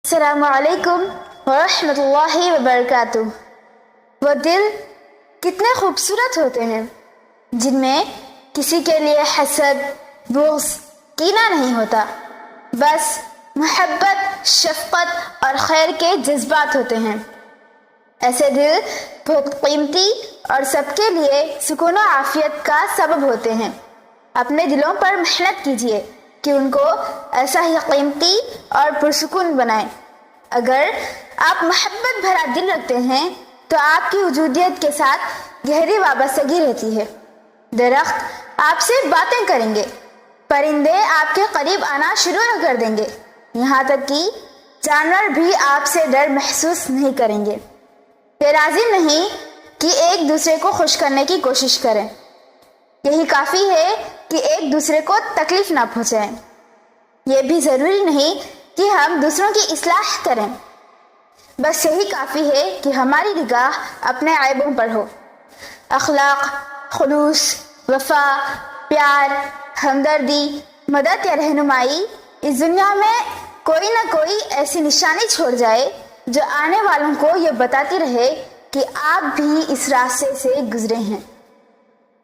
السلام علیکم ورحمۃ اللہ وبرکاتہ۔ وہ دل کتنے خوبصورت ہوتے ہیں جن میں کسی کے لیے حسد، بغض، کینہ نہیں ہوتا، بس محبت، شفقت اور خیر کے جذبات ہوتے ہیں۔ ایسے دل بہت قیمتی اور سب کے لیے سکون و عافیت کا سبب ہوتے ہیں۔ اپنے دلوں پر محنت کیجیے کہ ان کو ایسا ہی قیمتی اور پرسکون بنائیں۔ اگر آپ محبت بھرا دل رکھتے ہیں تو آپ کی وجودیت کے ساتھ گہری وابستگی رہتی ہے۔ درخت آپ سے باتیں کریں گے، پرندے آپ کے قریب آنا شروع کر دیں گے، یہاں تک کہ جانور بھی آپ سے ڈر محسوس نہیں کریں گے۔ یہ لازم نہیں کہ ایک دوسرے کو خوش کرنے کی کوشش کریں، یہی کافی ہے کہ ایک دوسرے کو تکلیف نہ پہنچائیں۔ یہ بھی ضروری نہیں کہ ہم دوسروں کی اصلاح کریں، بس یہی کافی ہے کہ ہماری نگاہ اپنے عیبوں پر ہو۔ اخلاق، خلوص، وفا، پیار، ہمدردی، مدد یا رہنمائی اس دنیا میں کوئی نہ کوئی ایسی نشانی چھوڑ جائے جو آنے والوں کو یہ بتاتی رہے کہ آپ بھی اس راستے سے گزرے ہیں۔